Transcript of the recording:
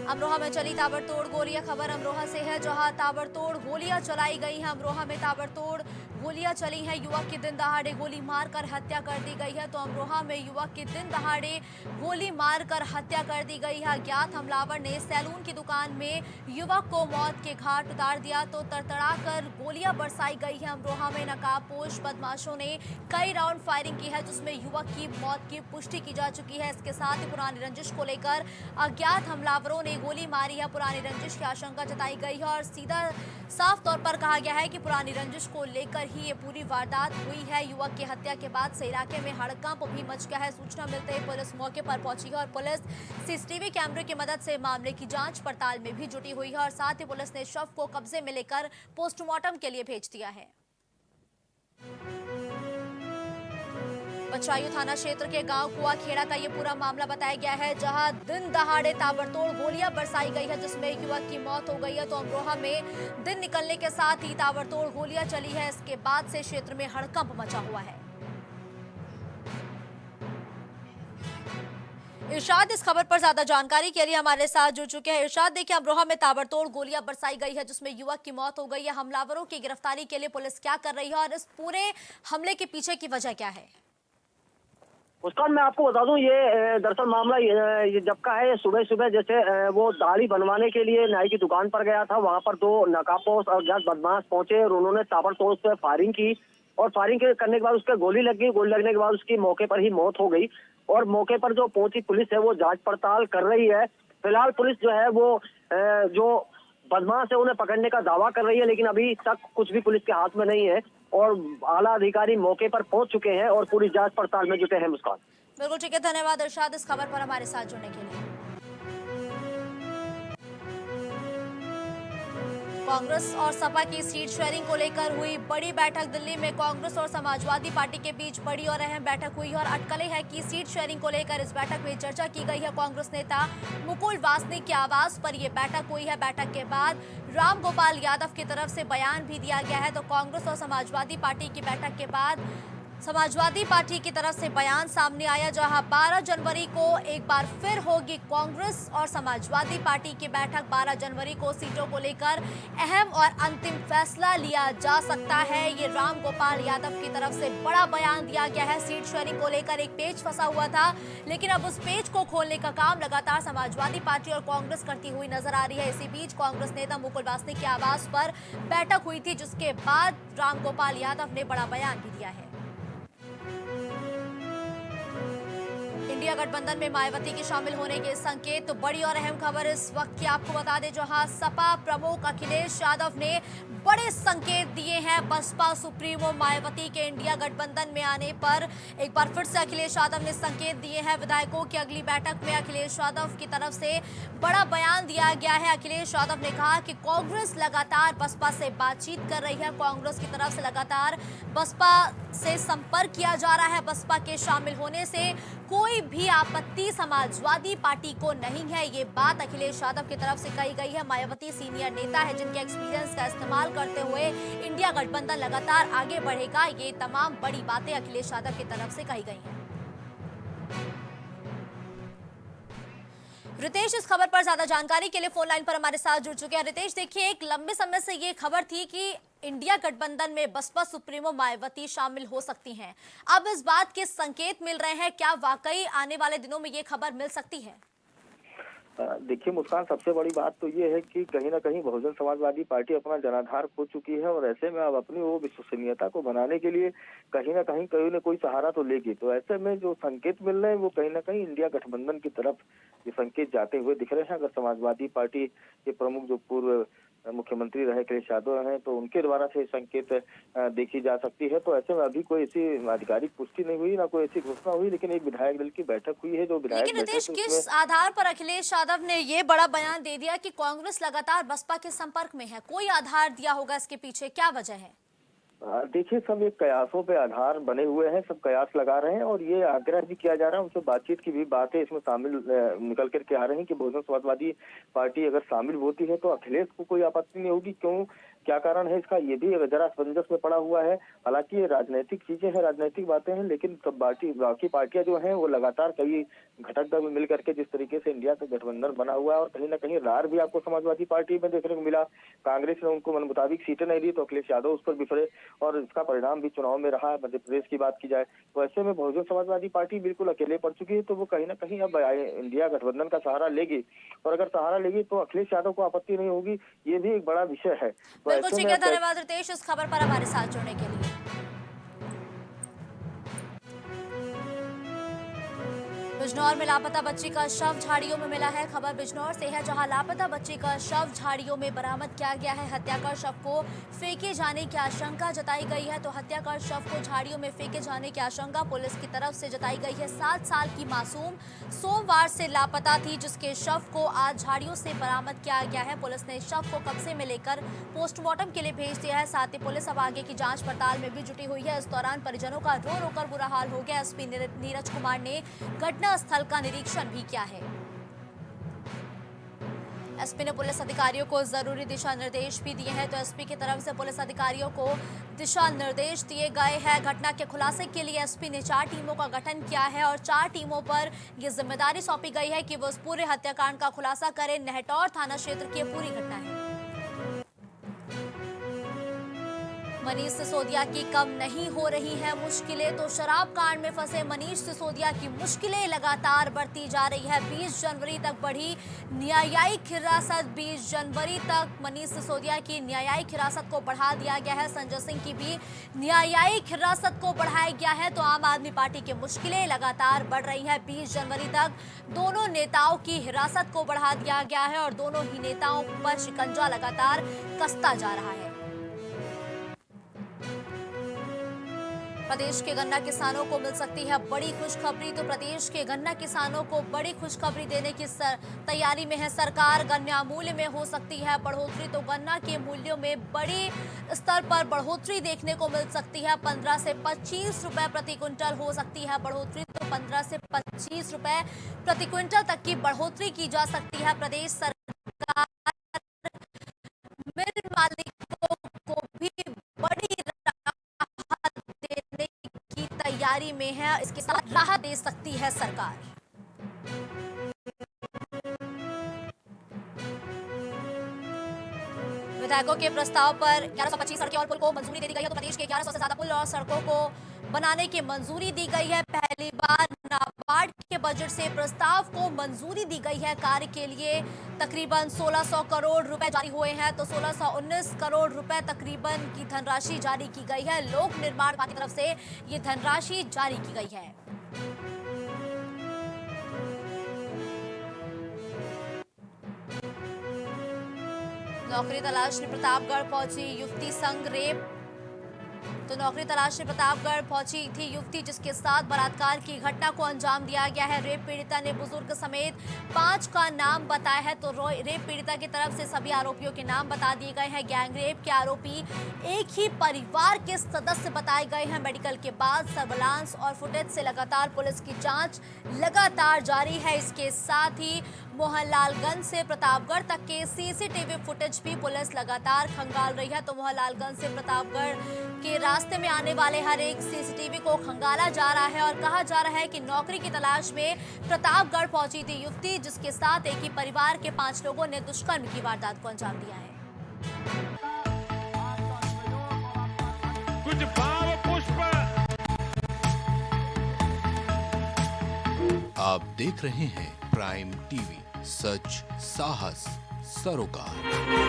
अमरोहा में चली ताबड़तोड़ गोलियां। खबर अमरोहा से है, जहां ताबड़तोड़ गोलियां चलाई गई हैं। अमरोहा में ताबड़तोड़ गोलियां चली हैं। युवक की दिन दहाड़े गोली मारकर हत्या कर दी गई है। तो अमरोहा में युवक की दिन दहाड़े गोली मारकर हत्या कर दी गई है। अज्ञात हमलावर ने सैलून की दुकान में युवक को मौत के घाट उतार दिया। तो तड़तड़ाकर गोलियां बरसाई गई है। अमरोहा में नकाबपोश बदमाशों ने कई राउंड फायरिंग की है, जिसमें युवक की मौत की पुष्टि की जा चुकी है। इसके साथ ही पुरानी रंजिश को लेकर अज्ञात हमलावरों ने गोली मारी है। पुरानी रंजिश की आशंका जताई गई है और सीधा साफ तौर पर कहा गया है कि पुरानी रंजिश को लेकर ही ये पूरी वारदात हुई है। युवक की हत्या के बाद से इलाके में हड़कंप भी मच गया है। सूचना मिलते ही पुलिस मौके पर पहुंची है और पुलिस सीसीटीवी कैमरे की मदद से मामले की जांच पड़ताल में भी जुटी हुई है और साथ ही पुलिस ने शव को कब्जे में लेकर पोस्टमार्टम के लिए भेज दिया है। बचायू थाना क्षेत्र के गांव कुआखेड़ा का ये पूरा मामला बताया गया है, जहां दिन दहाड़े ताबड़तोड़ गोलियां बरसाई गई है, जिसमें एक युवक की मौत हो गई है। तो अमरोहा में दिन निकलने के साथ ही ताबड़तोड़ गोलियां चली है। इसके बाद से क्षेत्र में हड़कंप मचा हुआ है। इरशाद इस खबर पर ज्यादा जानकारी के लिए हमारे साथ जुड़ चुके हैं। इरशाद, देखिए अमरोहा में ताबड़तोड़ गोलियां बरसाई गई है, जिसमें युवक की मौत हो गई है। हमलावरों की गिरफ्तारी के लिए पुलिस क्या कर रही है और इस पूरे हमले के पीछे की वजह क्या है? मुस्कान, मैं आपको बता दूं, ये दरअसल मामला ये जब का है। सुबह सुबह जैसे वो दाढ़ी बनवाने के लिए नाई की दुकान पर गया था। वहां पर दो नकाबपोश और अज्ञात बदमाश पहुंचे और उन्होंने ताबड़तोड़ पे फायरिंग की और फायरिंग करने के बाद उसके गोली लग गई। गोली लगने के बाद उसकी मौके पर ही मौत हो गई और मौके पर जो पहुंची पुलिस है वो जांच पड़ताल कर रही है। फिलहाल पुलिस जो है वो जो बदमाश है उन्हें पकड़ने का दावा कर रही है, लेकिन अभी तक कुछ भी पुलिस के हाथ में नहीं है और आला अधिकारी मौके पर पहुंच चुके हैं और पूरी जांच पड़ताल में जुटे हैं। मुस्कान, बिल्कुल ठीक है, धन्यवाद इरशाद इस खबर पर हमारे साथ जुड़ने के लिए। कांग्रेस और सपा की सीट शेयरिंग को लेकर हुई बड़ी बैठक। दिल्ली में कांग्रेस और समाजवादी पार्टी के बीच बड़ी और अहम बैठक हुई और अटकलें हैं कि सीट शेयरिंग को लेकर इस बैठक में चर्चा की गई है। कांग्रेस नेता मुकुल वासनिक के आवास पर यह बैठक हुई है। बैठक के बाद राम गोपाल यादव की तरफ से बयान भी दिया गया है। तो कांग्रेस और समाजवादी पार्टी की बैठक के बाद समाजवादी पार्टी की तरफ से बयान सामने आया, जहां 12 जनवरी को एक बार फिर होगी कांग्रेस और समाजवादी पार्टी की बैठक। 12 जनवरी को सीटों को लेकर अहम और अंतिम फैसला लिया जा सकता है। ये राम गोपाल यादव की तरफ से बड़ा बयान दिया गया है। सीट शेयरिंग को लेकर एक पेच फंसा हुआ था, लेकिन अब उस पेच को खोलने का काम लगातार समाजवादी पार्टी और कांग्रेस करती हुई नजर आ रही है। इसी बीच कांग्रेस नेता मुकुल वासनिक के आवास पर बैठक हुई थी, जिसके बाद राम गोपाल यादव ने बड़ा बयान भी दिया है। इंडिया गठबंधन में मायावती के शामिल होने के संकेत। तो बड़ी और अहम खबर इस वक्त की आपको बता दें, जहां सपा प्रमुख अखिलेश यादव ने बड़े संकेत दिए हैं बसपा सुप्रीमो मायावती के इंडिया गठबंधन में आने पर। एक बार फिर से अखिलेश यादव ने संकेत दिए हैं। विधायकों की अगली बैठक में अखिलेश यादव की तरफ से बड़ा बयान दिया गया है। अखिलेश यादव ने कहा कि कांग्रेस लगातार बसपा से बातचीत कर रही है। कांग्रेस की तरफ से लगातार बसपा से संपर्क किया जा रहा है। बसपा के शामिल होने से कोई भी आपत्ति समाजवादी पार्टी को नहीं है। ये बात अखिलेश यादव की तरफ से कही गई है। मायावती सीनियर नेता है, जिनके एक्सपीरियंस का इस्तेमाल करते हुए इंडिया गठबंधन लगातार आगे बढ़ेगा। ये तमाम बड़ी बातें अखिलेश यादव की तरफ से कही गई हैं। रितेश इस खबर पर ज्यादा जानकारी के लिए फोन लाइन पर हमारे साथ जुड़ चुके हैं। रितेश, देखिए एक लंबे समय से ये खबर थी कि इंडिया गठबंधन में बसपा सुप्रीमो मायावती शामिल हो सकती हैं। अब इस बात के संकेत मिल रहे हैं, क्या वाकई आने वाले दिनों में ये खबर मिल सकती है? देखिए मुस्कान, सबसे बड़ी बात तो ये है कि कहीं ना कहीं बहुजन समाजवादी पार्टी अपना जनाधार खो चुकी है और ऐसे में अब अपनी वो विश्वसनीयता को बनाने के लिए कहीं ना कोई सहारा तो लेगी। तो ऐसे में जो संकेत मिल रहे हैं वो कहीं ना कहीं इंडिया गठबंधन की तरफ ये संकेत जाते हुए दिख रहे हैं। अगर समाजवादी पार्टी के प्रमुख जो पूर्व मुख्यमंत्री रहे अखिलेश यादव हैं, तो उनके द्वारा से संकेत देखी जा सकती है। तो ऐसे में अभी कोई ऐसी आधिकारिक पुष्टि नहीं हुई, ना कोई ऐसी घोषणा हुई, लेकिन एक विधायक दल की बैठक हुई है। जो विधायक लेकिन रितेश, किस आधार पर अखिलेश यादव ने ये बड़ा बयान दे दिया कि कांग्रेस लगातार बसपा के संपर्क में है? कोई आधार दिया होगा इसके पीछे, क्या वजह है? देखिए, सब एक कयासों पे आधार बने हुए हैं, सब कयास लगा रहे हैं और ये आग्रह भी किया जा रहा है, उनसे बातचीत की भी बातें इसमें शामिल निकल करके आ रही हैं कि बहुजन समाजवादी पार्टी अगर शामिल होती है तो अखिलेश को कोई आपत्ति नहीं होगी। क्यों? क्या कारण है इसका, ये भी जरा असमंजस में पड़ा हुआ है। हालांकि ये राजनीतिक चीजें हैं, राजनीतिक बातें हैं, लेकिन सब बाकी पार्टियां जो हैं वो लगातार कई घटक दल मिल करके जिस तरीके से इंडिया का गठबंधन बना हुआ है, और कहीं ना कहीं रार भी आपको समाजवादी पार्टी में देखने को मिला। कांग्रेस ने उनको मन मुताबिक सीटें नहीं दी तो अखिलेश यादव उस पर बिफरे, और इसका परिणाम भी चुनाव में रहा। मध्य प्रदेश की बात की जाए तो ऐसे में बहुजन समाजवादी पार्टी बिल्कुल अकेले पड़ चुकी है, तो वो कहीं ना कहीं अब इंडिया गठबंधन का सहारा लेगी, और अगर सहारा लेगी तो अखिलेश यादव को आपत्ति नहीं होगी। ये भी एक बड़ा विषय है। तो बिल्कुल ठीक है, धन्यवाद रितेश इस खबर पर हमारे साथ जुड़ने के लिए। बिजनौर में लापता बच्ची का शव झाड़ियों में मिला है। खबर बिजनौर से है, जहां लापता बच्ची का शव झाड़ियों में बरामद किया गया है। हत्या कर शव को फेंके जाने की आशंका जताई गई है। तो हत्या कर शव को झाड़ियों में फेंके जाने की आशंका पुलिस की तरफ से जताई गई है। 7 साल की मासूम सोमवार से लापता थी, जिसके शव को आज झाड़ियों से बरामद किया गया है। पुलिस ने शव को कब्जे में लेकर पोस्टमार्टम के लिए भेज दिया है। साथ ही पुलिस अब आगे की जांच पड़ताल में भी जुटी हुई है। इस दौरान परिजनों का रो रो कर बुरा हाल हो गया। एसपी नीरज कुमार ने घटना स्थल का निरीक्षण भी किया है। एसपी ने पुलिस अधिकारियों को जरूरी दिशा निर्देश भी दिए हैं। तो एसपी की तरफ से पुलिस अधिकारियों को दिशा निर्देश दिए गए हैं। घटना के खुलासे के लिए एसपी ने 4 टीमों का गठन किया है, और 4 टीमों पर यह जिम्मेदारी सौंपी गई है कि वो उस पूरे हत्याकांड का खुलासा करें। नेहटौर थाना क्षेत्र की पूरी घटना है। मनीष सिसोदिया की कम नहीं हो रही है मुश्किलें। तो शराब कांड में फंसे मनीष सिसोदिया की मुश्किलें लगातार बढ़ती जा रही है। 20 जनवरी तक बढ़ी न्यायिक हिरासत। 20 जनवरी तक मनीष सिसोदिया की न्यायिक हिरासत को बढ़ा दिया गया है। संजय सिंह की भी न्यायिक हिरासत को बढ़ाया गया है। तो आम आदमी पार्टी की मुश्किलें लगातार बढ़ रही है। 20 जनवरी तक दोनों नेताओं की हिरासत को बढ़ा दिया गया है, और दोनों ही नेताओं पर शिकंजा लगातार कसता जा रहा है। प्रदेश के गन्ना किसानों को मिल सकती है बड़ी खुशखबरी। तो प्रदेश के गन्ना किसानों को बड़ी खुशखबरी देने की तैयारी में है सरकार। गन्ना मूल्य में हो सकती है बढ़ोतरी। तो गन्ना के मूल्यों में बड़ी स्तर पर बढ़ोतरी देखने को मिल सकती है। 15 से 25 रुपए प्रति क्विंटल हो सकती है बढ़ोतरी। तो 15 से 25 रुपए प्रति क्विंटल तक की बढ़ोतरी की जा सकती है। प्रदेश सरकार मिल मालिकों को भी बड़ी तैयारी में है। इसके साथ राहत दे सकती है सरकार। विधायकों के प्रस्ताव पर 1125 सड़कें और पुल को मंजूरी दे दी गई है। तो प्रदेश के 1100 से ज्यादा पुल और सड़कों को बनाने की मंजूरी दी गई है। पहली बार नाबार्ड के बजट से प्रस्ताव को मंजूरी दी गई है। कार्य के लिए तकरीबन 1600 करोड़ रुपए जारी हुए हैं। तो 1619 करोड़ रुपए तकरीबन की धनराशि जारी की गई है। लोक निर्माण विभाग की तरफ से ये धनराशि जारी की गई है। नौकरी तलाशने प्रतापगढ़ पहुंची युवती संग रेप। तो नौकरी तलाशने प्रतापगढ़ पहुंची थी युवती, जिसके साथ बलात्कार की घटना को अंजाम दिया गया है। रेप पीड़िता ने बुजुर्ग समेत 5 का नाम बताया है। तो रेप पीड़िता की तरफ से सभी आरोपियों के नाम बता दिए गए हैं। गैंग रेप के आरोपी एक ही परिवार के सदस्य बताए गए हैं। मेडिकल के बाद सर्विलांस और फुटेज से लगातार पुलिस की जांच लगातार जारी है। इसके साथ ही मोहनलालगंज से प्रतापगढ़ तक के सीसीटीवी फुटेज भी पुलिस लगातार खंगाल रही है। तो मोहनलालगंज से प्रतापगढ़ के रास्ते में आने वाले हर एक सीसीटीवी को खंगाला जा रहा है, और कहा जा रहा है कि नौकरी की तलाश में प्रतापगढ़ पहुंची थी युवती, जिसके साथ एक ही परिवार के 5 लोगों ने दुष्कर्म की वारदात को अंजाम दिया है। कुछ भाव पुष्प। आप देख रहे हैं प्राइम टीवी, सच साहस सरोकार।